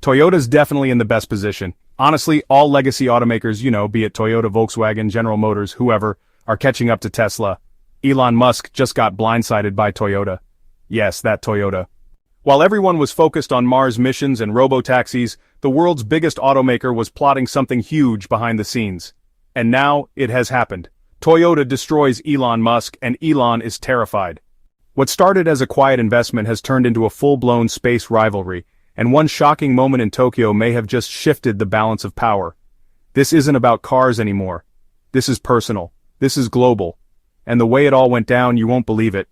Toyota's definitely in the best position. Honestly, all legacy automakers, be it Toyota, Volkswagen, General Motors, whoever, are catching up to Tesla. Elon Musk just got blindsided by Toyota. Yes, that Toyota. While everyone was focused on Mars missions and robo-taxis, the world's biggest automaker was plotting something huge behind the scenes. And now, it has happened. Toyota destroys Elon Musk, and Elon is terrified. What started as a quiet investment has turned into a full-blown space rivalry, and one shocking moment in Tokyo may have just shifted the balance of power. This isn't about cars anymore. This is personal. This is global. And the way it all went down, you won't believe it.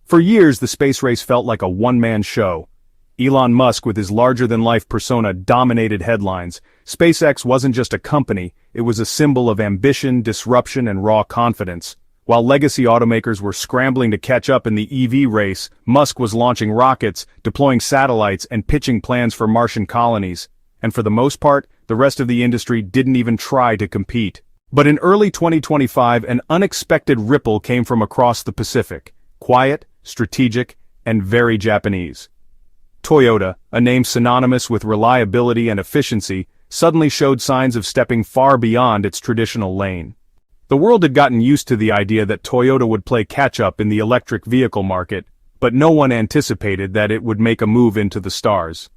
For years, the space race felt like a one-man show. Elon Musk, with his larger-than-life persona, dominated headlines. SpaceX wasn't just a company, it was a symbol of ambition, disruption, and raw confidence. While legacy automakers were scrambling to catch up in the EV race, Musk was launching rockets, deploying satellites, and pitching plans for Martian colonies. And for the most part, the rest of the industry didn't even try to compete. But in early 2025, an unexpected ripple came from across the Pacific. Quiet, strategic, and very Japanese. Toyota, a name synonymous with reliability and efficiency, suddenly showed signs of stepping far beyond its traditional lane. The world had gotten used to the idea that Toyota would play catch-up in the electric vehicle market, but no one anticipated that it would make a move into the stars.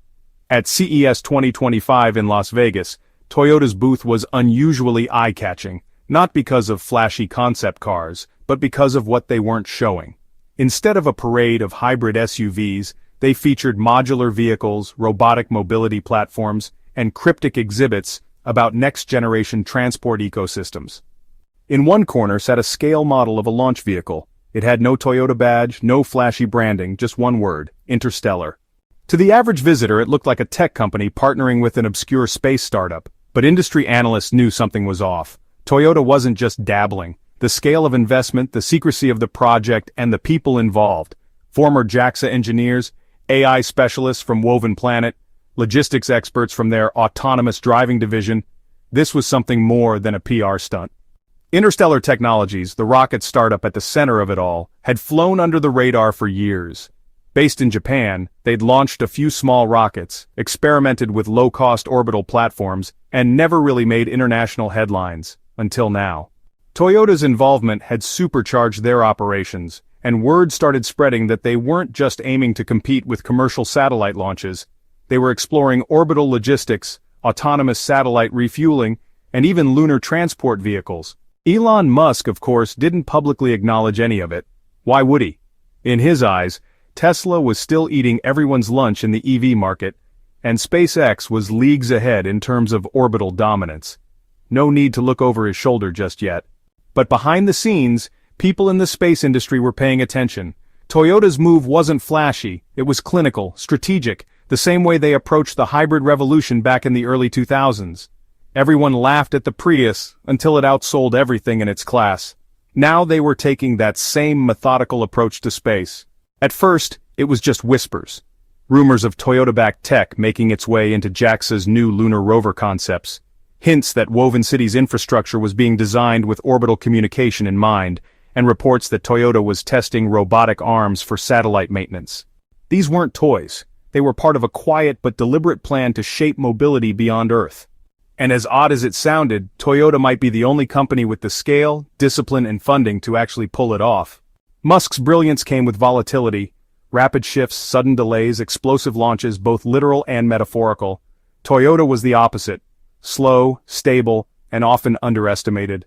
At CES 2025 in Las Vegas, Toyota's booth was unusually eye-catching, not because of flashy concept cars, but because of what they weren't showing. Instead of a parade of hybrid SUVs, they featured modular vehicles, robotic mobility platforms, and cryptic exhibits about next-generation transport ecosystems. In one corner sat a scale model of a launch vehicle. It had no Toyota badge, no flashy branding, just one word: Interstellar. To the average visitor, it looked like a tech company partnering with an obscure space startup, but industry analysts knew something was off. Toyota wasn't just dabbling. The scale of investment, the secrecy of the project, and the people involved. Former JAXA engineers, AI specialists from Woven Planet, logistics experts from their autonomous driving division. This was something more than a PR stunt. Interstellar Technologies, the rocket startup at the center of it all, had flown under the radar for years. Based in Japan, they'd launched a few small rockets, experimented with low-cost orbital platforms, and never really made international headlines, until now. Toyota's involvement had supercharged their operations, and word started spreading that they weren't just aiming to compete with commercial satellite launches. They were exploring orbital logistics, autonomous satellite refueling, and even lunar transport vehicles. Elon Musk, of course, didn't publicly acknowledge any of it. Why would he? In his eyes, Tesla was still eating everyone's lunch in the EV market, and SpaceX was leagues ahead in terms of orbital dominance. No need to look over his shoulder just yet. But behind the scenes, people in the space industry were paying attention. Toyota's move wasn't flashy, it was clinical, strategic, the same way they approached the hybrid revolution back in the early 2000s. Everyone laughed at the Prius until it outsold everything in its class. Now they were taking that same methodical approach to space. At first, it was just whispers. Rumors of Toyota-backed tech making its way into JAXA's new lunar rover concepts. Hints that Woven City's infrastructure was being designed with orbital communication in mind, and reports that Toyota was testing robotic arms for satellite maintenance. These weren't toys. They were part of a quiet but deliberate plan to shape mobility beyond Earth. And as odd as it sounded, Toyota might be the only company with the scale, discipline, and funding to actually pull it off. Musk's brilliance came with volatility, rapid shifts, sudden delays, explosive launches, both literal and metaphorical. Toyota was the opposite. Slow, stable, and often underestimated.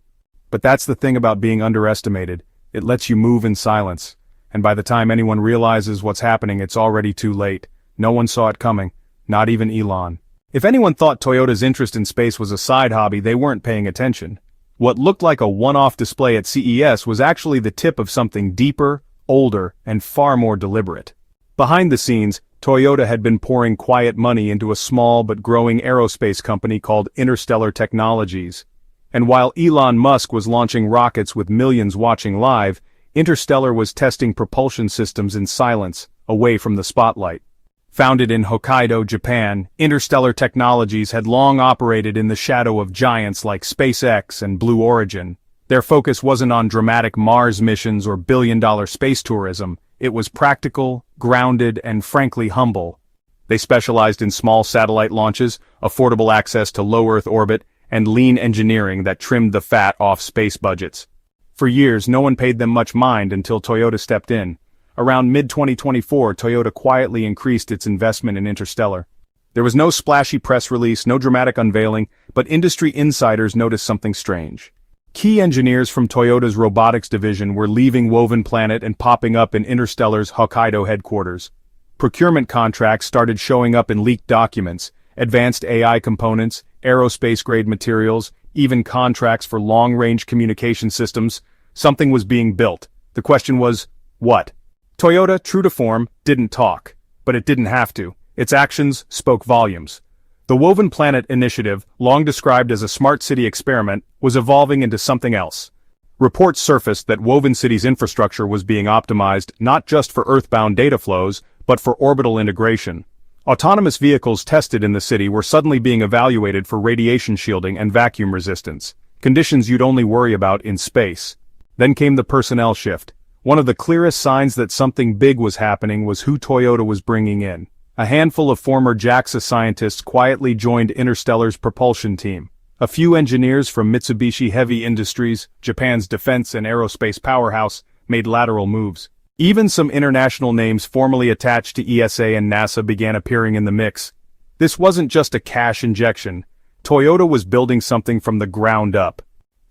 But that's the thing about being underestimated. It lets you move in silence. And by the time anyone realizes what's happening, it's already too late. No one saw it coming. Not even Elon. If anyone thought Toyota's interest in space was a side hobby, they weren't paying attention. What looked like a one-off display at CES was actually the tip of something deeper, older, and far more deliberate. Behind the scenes, Toyota had been pouring quiet money into a small but growing aerospace company called Interstellar Technologies. And while Elon Musk was launching rockets with millions watching live, Interstellar was testing propulsion systems in silence, away from the spotlight. Founded in Hokkaido, Japan, Interstellar Technologies had long operated in the shadow of giants like SpaceX and Blue Origin. Their focus wasn't on dramatic Mars missions or billion-dollar space tourism. It was practical, grounded, and frankly humble. They specialized in small satellite launches, affordable access to low Earth orbit, and lean engineering that trimmed the fat off space budgets. For years, no one paid them much mind until Toyota stepped in. Around mid-2024, Toyota quietly increased its investment in Interstellar. There was no splashy press release, no dramatic unveiling, but industry insiders noticed something strange. Key engineers from Toyota's robotics division were leaving Woven Planet and popping up in Interstellar's Hokkaido headquarters. Procurement contracts started showing up in leaked documents, advanced AI components, aerospace-grade materials, even contracts for long-range communication systems. Something was being built. The question was, what? Toyota, true to form, didn't talk. But it didn't have to. Its actions spoke volumes. The Woven Planet initiative, long described as a smart city experiment, was evolving into something else. Reports surfaced that Woven City's infrastructure was being optimized not just for earthbound data flows, but for orbital integration. Autonomous vehicles tested in the city were suddenly being evaluated for radiation shielding and vacuum resistance, conditions you'd only worry about in space. Then came the personnel shift. One of the clearest signs that something big was happening was who Toyota was bringing in. A handful of former JAXA scientists quietly joined Interstellar's propulsion team. A few engineers from Mitsubishi Heavy Industries, Japan's defense and aerospace powerhouse, made lateral moves. Even some international names formerly attached to ESA and NASA began appearing in the mix. This wasn't just a cash injection. Toyota was building something from the ground up.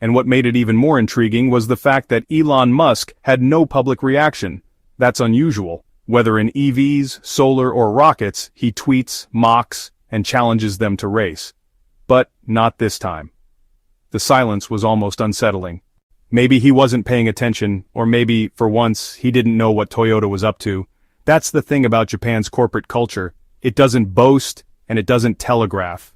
And what made it even more intriguing was the fact that Elon Musk had no public reaction. That's unusual. Whether in EVs, solar, or rockets, he tweets, mocks, and challenges them to race. But not this time. The silence was almost unsettling. Maybe he wasn't paying attention, or maybe, for once, he didn't know what Toyota was up to. That's the thing about Japan's corporate culture. It doesn't boast, and it doesn't telegraph.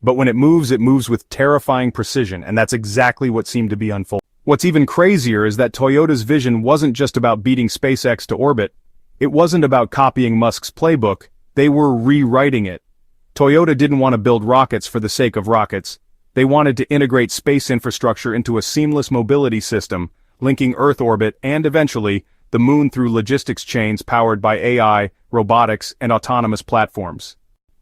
But when it moves with terrifying precision, and that's exactly what seemed to be unfolding. What's even crazier is that Toyota's vision wasn't just about beating SpaceX to orbit. It wasn't about copying Musk's playbook. They were rewriting it. Toyota didn't want to build rockets for the sake of rockets. They wanted to integrate space infrastructure into a seamless mobility system, linking Earth orbit and, eventually, the Moon through logistics chains powered by AI, robotics, and autonomous platforms.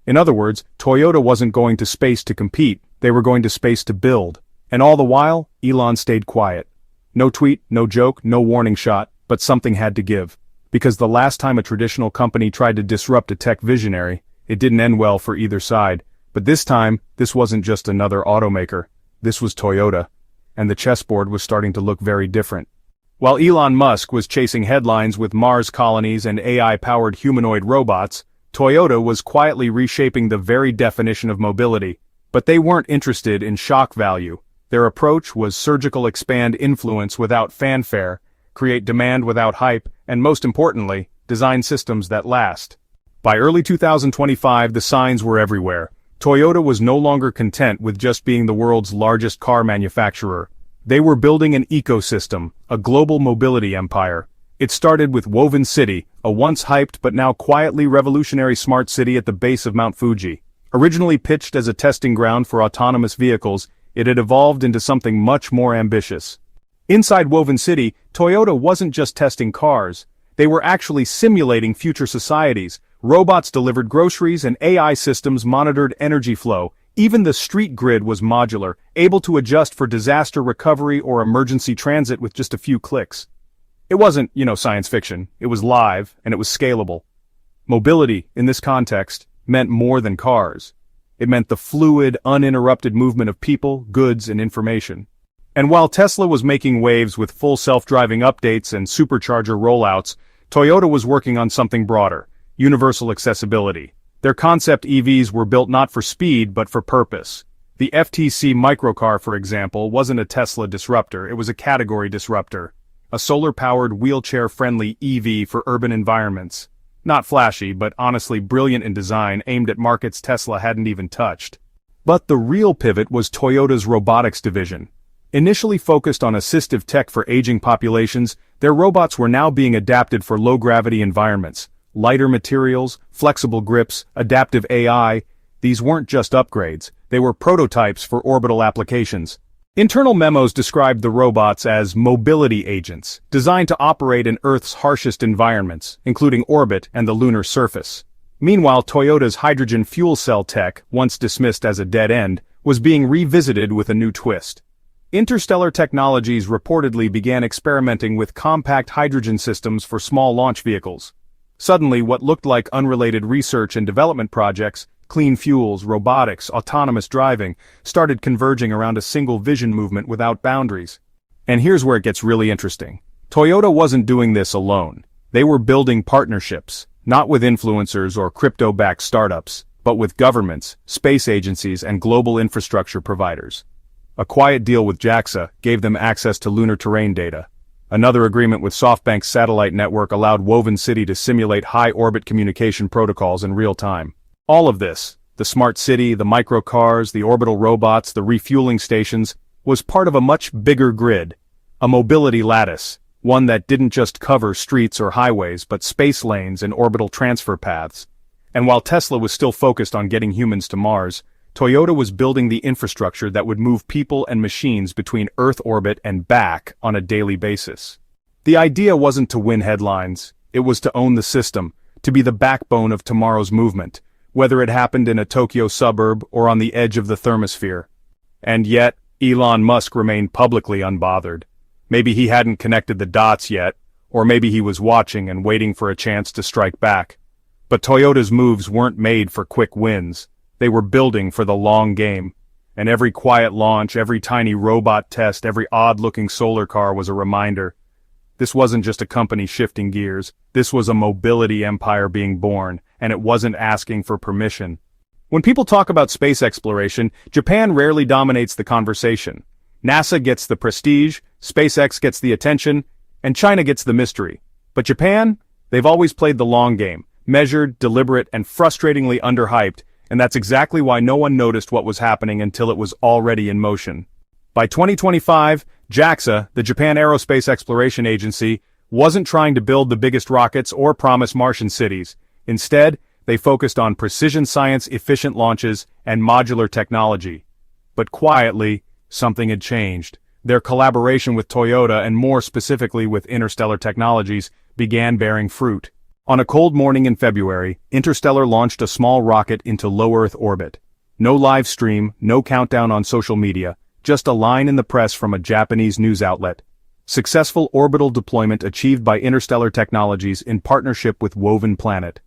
In other words, Toyota wasn't going to space to compete, they were going to space to build. And all the while, Elon stayed quiet. No tweet, no joke, no warning shot, but something had to give. Because the last time a traditional company tried to disrupt a tech visionary, it didn't end well for either side. But this time, this wasn't just another automaker. This was Toyota. And the chessboard was starting to look very different. While Elon Musk was chasing headlines with Mars colonies and AI-powered humanoid robots, Toyota was quietly reshaping the very definition of mobility. But they weren't interested in shock value. Their approach was surgical expand influence without fanfare, create demand without hype, and most importantly, design systems that last. By early 2025, the signs were everywhere. Toyota was no longer content with just being the world's largest car manufacturer. They were building an ecosystem, a global mobility empire. It started with Woven City, a once hyped but now quietly revolutionary smart city at the base of Mount Fuji. Originally pitched as a testing ground for autonomous vehicles, it had evolved into something much more ambitious. Inside Woven City, Toyota wasn't just testing cars. They were actually simulating future societies. Robots delivered groceries and AI systems monitored energy flow. Even the street grid was modular, able to adjust for disaster recovery or emergency transit with just a few clicks. It wasn't, science fiction. It was live, and it was scalable. Mobility, in this context, meant more than cars. It meant the fluid, uninterrupted movement of people, goods, and information. And while Tesla was making waves with full self-driving updates and supercharger rollouts, Toyota was working on something broader: universal accessibility. Their concept EVs were built not for speed but for purpose. The FTC microcar, for example, wasn't a Tesla disruptor, it was a category disruptor. A solar-powered, wheelchair-friendly EV for urban environments. Not flashy, but honestly brilliant in design, aimed at markets Tesla hadn't even touched. But the real pivot was Toyota's robotics division. Initially focused on assistive tech for aging populations, their robots were now being adapted for low-gravity environments. Lighter materials, flexible grips, adaptive AI, these weren't just upgrades, they were prototypes for orbital applications. Internal memos described the robots as mobility agents, designed to operate in Earth's harshest environments, including orbit and the lunar surface. Meanwhile, Toyota's hydrogen fuel cell tech, once dismissed as a dead end, was being revisited with a new twist. Interstellar Technologies reportedly began experimenting with compact hydrogen systems for small launch vehicles. Suddenly, what looked like unrelated research and development projects, clean fuels, robotics, autonomous driving, started converging around a single vision movement without boundaries. And here's where it gets really interesting. Toyota wasn't doing this alone. They were building partnerships, not with influencers or crypto-backed startups, but with governments, space agencies, and global infrastructure providers. A quiet deal with JAXA gave them access to lunar terrain data. Another agreement with SoftBank's satellite network allowed Woven City to simulate high-orbit communication protocols in real time. All of this, the smart city, the microcars, the orbital robots, the refueling stations, was part of a much bigger grid, a mobility lattice, one that didn't just cover streets or highways but space lanes and orbital transfer paths. And while Tesla was still focused on getting humans to Mars, Toyota was building the infrastructure that would move people and machines between Earth orbit and back on a daily basis. The idea wasn't to win headlines, it was to own the system, to be the backbone of tomorrow's movement, whether it happened in a Tokyo suburb or on the edge of the thermosphere. And yet, Elon Musk remained publicly unbothered. Maybe he hadn't connected the dots yet, or maybe he was watching and waiting for a chance to strike back. But Toyota's moves weren't made for quick wins. They were building for the long game. And every quiet launch, every tiny robot test, every odd-looking solar car was a reminder. This wasn't just a company shifting gears, this was a mobility empire being born, and it wasn't asking for permission. When people talk about space exploration, Japan rarely dominates the conversation. NASA gets the prestige, SpaceX gets the attention, and China gets the mystery. But Japan? They've always played the long game, measured, deliberate, and frustratingly underhyped, and that's exactly why no one noticed what was happening until it was already in motion. By 2025, JAXA, the Japan Aerospace Exploration Agency, wasn't trying to build the biggest rockets or promise Martian cities. Instead, they focused on precision science, efficient launches, and modular technology. But quietly, something had changed. Their collaboration with Toyota, and more specifically with Interstellar Technologies, began bearing fruit. On a cold morning in February, Interstellar launched a small rocket into low Earth orbit. No live stream, no countdown on social media, just a line in the press from a Japanese news outlet. Successful orbital deployment achieved by Interstellar Technologies in partnership with Woven Planet.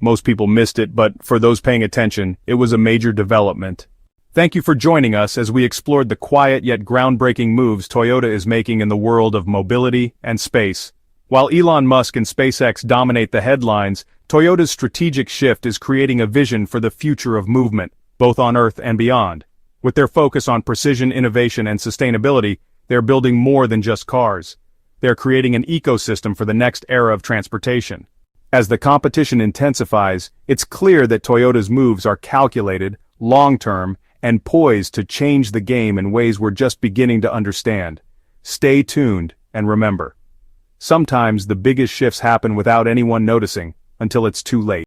Most people missed it, but for those paying attention, it was a major development. Thank you for joining us as we explored the quiet yet groundbreaking moves Toyota is making in the world of mobility and space. While Elon Musk and SpaceX dominate the headlines, Toyota's strategic shift is creating a vision for the future of movement, both on Earth and beyond. With their focus on precision, innovation, and sustainability, they're building more than just cars. They're creating an ecosystem for the next era of transportation. As the competition intensifies, it's clear that Toyota's moves are calculated, long-term, and poised to change the game in ways we're just beginning to understand. Stay tuned, and remember, sometimes the biggest shifts happen without anyone noticing, until it's too late.